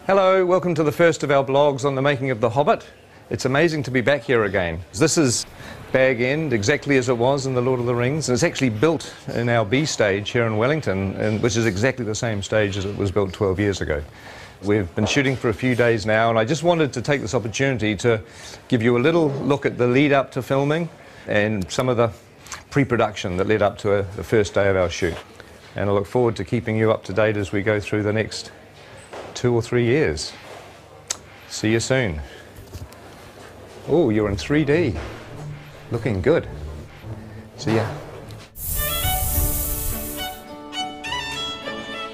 Hello, welcome to the first of our blogs on the making of The Hobbit. It's amazing to be back here again. This is Bag End, exactly as it was in The Lord of the Rings, and it's actually built in our B stage here in Wellington, which is exactly the same stage as it was built 12 years ago. We've been shooting for a few days now, and I just wanted to take this opportunity to give you a little look at the lead up to filming and some of the pre-production that led up to the first day of our shoot. And I look forward to keeping you up to date as we go through the next 2 or 3 years. See you soon. Oh, you're in 3D. Looking good. See ya.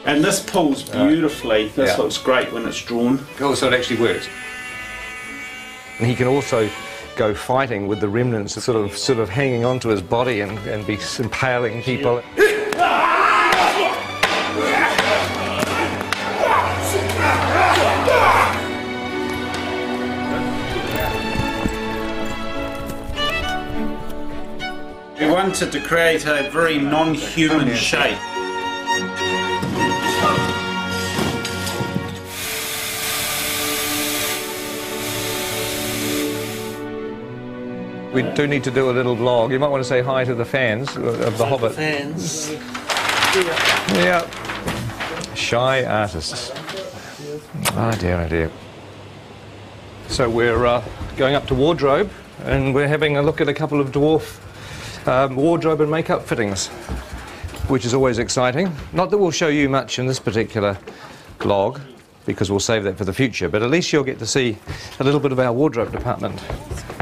And this pulls beautifully. This looks great when it's drawn. Oh, so it actually works. And he can also go fighting with the remnants sort of hanging onto his body and be impaling people. We wanted to create a very non-human shape. We do need to do a little vlog. You might want to say hi to the fans of The Hobbit. Fans. Yeah. Shy artists. Oh dear, oh dear. So we're going up to wardrobe, and we're having a look at a couple of dwarf wardrobe and makeup fittings, which is always exciting. Not that we'll show you much in this particular vlog, because we'll save that for the future, but at least you'll get to see a little bit of our wardrobe department.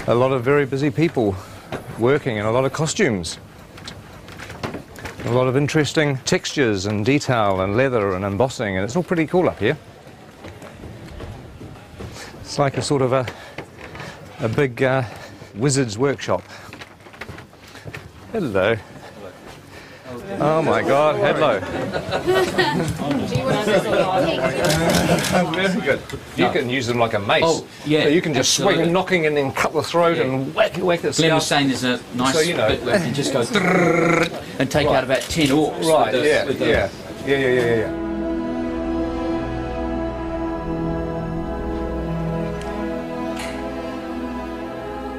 A lot of very busy people working, and a lot of costumes. A lot of interesting textures and detail and leather and embossing, and it's all pretty cool up here. It's like a sort of a big wizard's workshop. Hello. Oh my God, hello. Very good. You can use them like a mace. Oh, yeah. So you can just swing knocking and then cut the throat and whack it. Glenn was saying there's a nice bit where you can just go and take out about 10 orcs. Right, with the, yeah.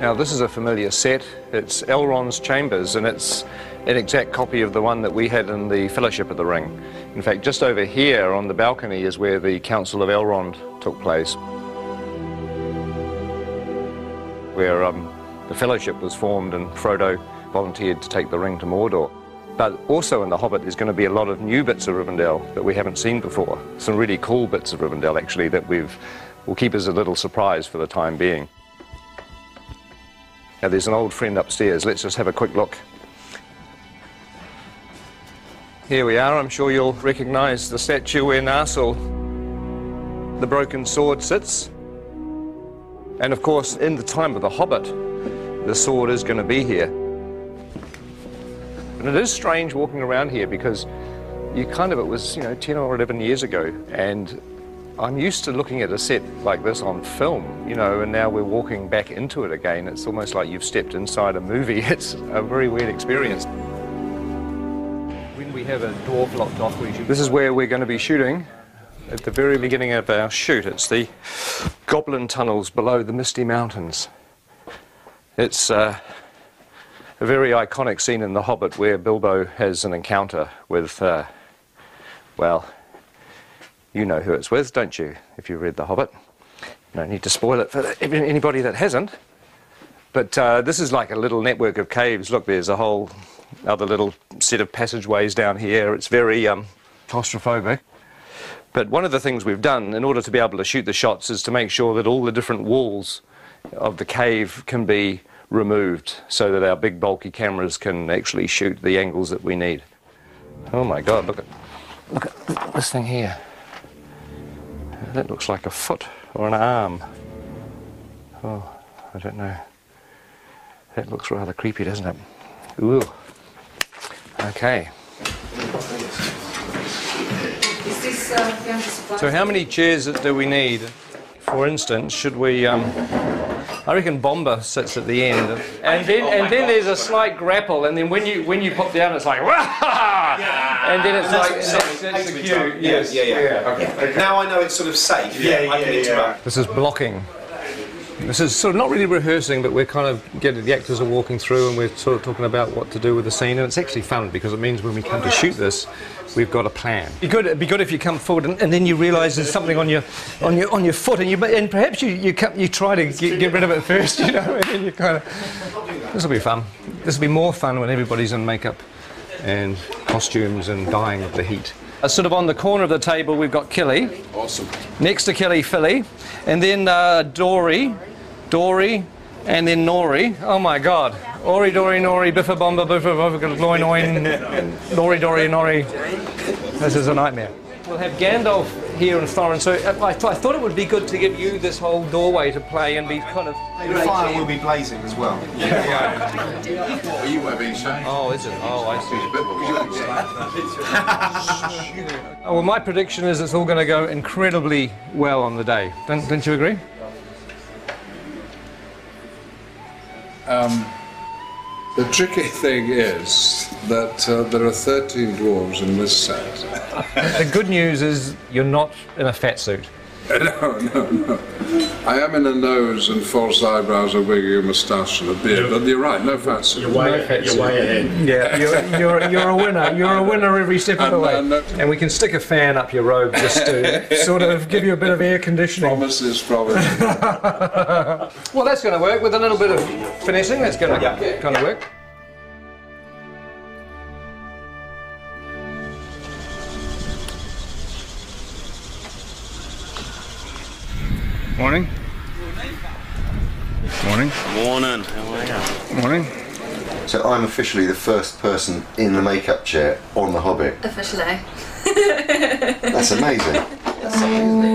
Now this is a familiar set. It's Elrond's chambers, and it's an exact copy of the one that we had in the Fellowship of the Ring. In fact, just over here on the balcony is where the Council of Elrond took place, where the Fellowship was formed and Frodo volunteered to take the ring to Mordor. But also in The Hobbit there's going to be a lot of new bits of Rivendell that we haven't seen before. Some really cool bits of Rivendell actually that we'll keep as a little surprise for the time being. Now there's an old friend upstairs. Let's just have a quick look. Here we are. I'm sure you'll recognise the statue where Narsil, the broken sword, sits. And of course, in the time of The Hobbit, the sword is going to be here. And it is strange walking around here because it was 10 or 11 years ago, and I'm used to looking at a set like this on film, and now we're walking back into it again. It's almost like you've stepped inside a movie. It's a very weird experience. When we have a dwarf locked off, this is where we're going to be shooting at the very beginning of our shoot. It's the goblin tunnels below the Misty Mountains. It's a very iconic scene in The Hobbit where Bilbo has an encounter with, well, you know who it's with, don't you, if you read The Hobbit? No need to spoil it for anybody that hasn't. But this is like a little network of caves. Look, there's a whole other little set of passageways down here. It's very claustrophobic. But one of the things we've done in order to be able to shoot the shots is to make sure that all the different walls of the cave can be removed so that our big bulky cameras can actually shoot the angles that we need. Oh my God, look at this thing here. That looks like a foot or an arm. Oh, I don't know. That looks rather creepy, doesn't it? Ooh. Okay. So how many chairs do we need? For instance, should we I reckon Bomber sits at the end, and then there's a slight grapple, and then when you pop down, it's like and then it's like that's the cue. Yes. Okay. Now I know it's sort of safe. I can interrupt. This is blocking. This is sort of not really rehearsing, but we're kind of the actors are walking through, and we're sort of talking about what to do with the scene, and it's actually fun because it means when we come to shoot this, we've got a plan. It'd be good if you come forward and then you realise there's something on your foot, and perhaps you try to get rid of it first, you know, and then you kind of. This will be fun. This will be more fun when everybody's in makeup and costumes and dying of the heat. Sort of on the corner of the table, we've got Killy. Awesome. Next to Killy, Philly, and then Dory, and then Nori. Oh my God! Ori, Dory, Nori, Biffa, Bomba, Biffa, Gloin, Oin, Lori, Dory, Nori. This is a nightmare. We'll have Gandalf here and Thorin, so I thought it would be good to give you this whole doorway to play and be kind of... The fire will be blazing as well. What are you webbing, Shane? Oh, is it? Oh, I see. Oh, well, my prediction is it's all going to go incredibly well on the day. Don't you agree? The tricky thing is that there are 13 dwarves in this set. The good news is you're not in a fat suit. No. I am in a nose and false eyebrows, a wig, a moustache and a beard, but you're right, no fat suit. You're way ahead. Yeah, you're a winner. You're a winner every step of the way. And we can stick a fan up your robe just to sort of give you a bit of air conditioning. Promises. Well, that's going to work with a little bit of finessing. That's going to kind of work. Morning. Morning. Morning. Morning. So I'm officially the first person in the makeup chair on The Hobbit. Officially. That's amazing. That's something, isn't it?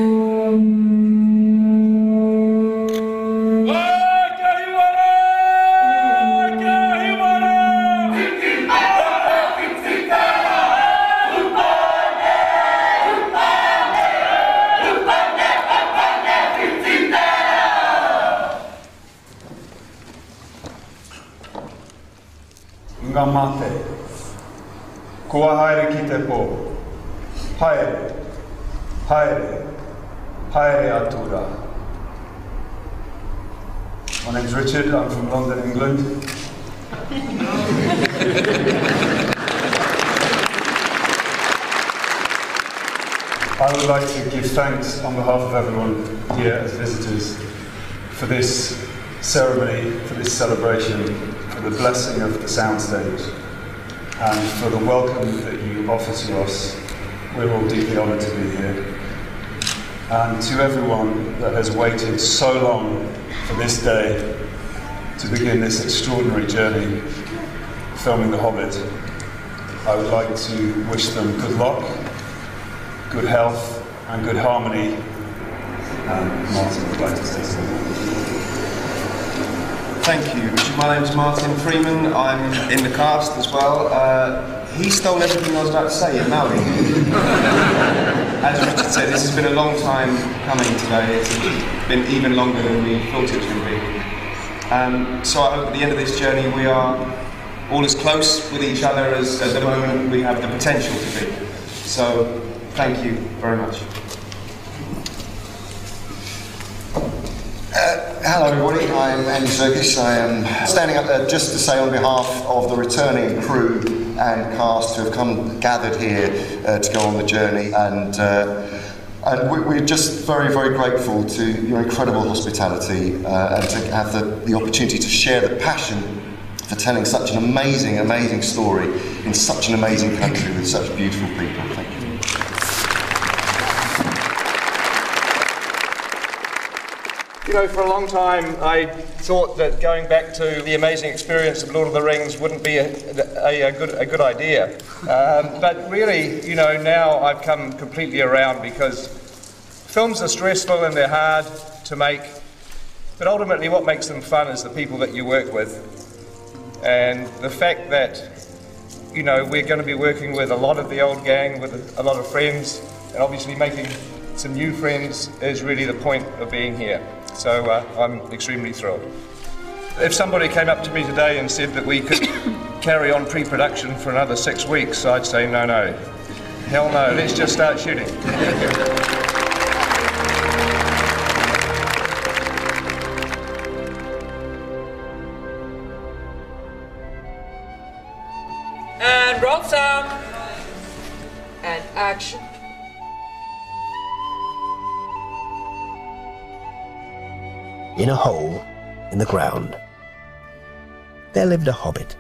Ngamate. Kua haere ki te pō. Haere. Haere. Haere atura. My name's Richard, I'm from London, England. I would like to give thanks on behalf of everyone here as visitors for this ceremony, for this celebration, for the blessing of the soundstage, and for the welcome that you offer to us. We're all deeply honoured to be here. And to everyone that has waited so long for this day to begin this extraordinary journey filming The Hobbit, I would like to wish them good luck, good health and good harmony. And Martin would like to say something. Thank you, Richard. My name's Martin Freeman. I'm in the cast as well. He stole everything I was about to say in Maori. As Richard said, this has been a long time coming today. It's been even longer than we thought it was going to be. So I hope at the end of this journey we are all as close with each other as at the moment we have the potential to be. So thank you very much. Hello everybody, I'm Andy Serkis. I am standing up there just to say on behalf of the returning crew and cast who have gathered here to go on the journey, and we're just very, very grateful to your incredible hospitality and to have the opportunity to share the passion for telling such an amazing, amazing story in such an amazing country with such beautiful people. Thank you. You know, for a long time I thought that going back to the amazing experience of Lord of the Rings wouldn't be a good idea. But really, you know, now I've come completely around, because films are stressful and they're hard to make, but ultimately what makes them fun is the people that you work with. And the fact that, you know, we're going to be working with a lot of the old gang, with a lot of friends, and obviously making some new friends is really the point of being here. So I'm extremely thrilled. If somebody came up to me today and said that we could carry on pre-production for another 6 weeks, I'd say no. Hell no, let's just start shooting. And roll sound. And action. In a hole in the ground, there lived a hobbit.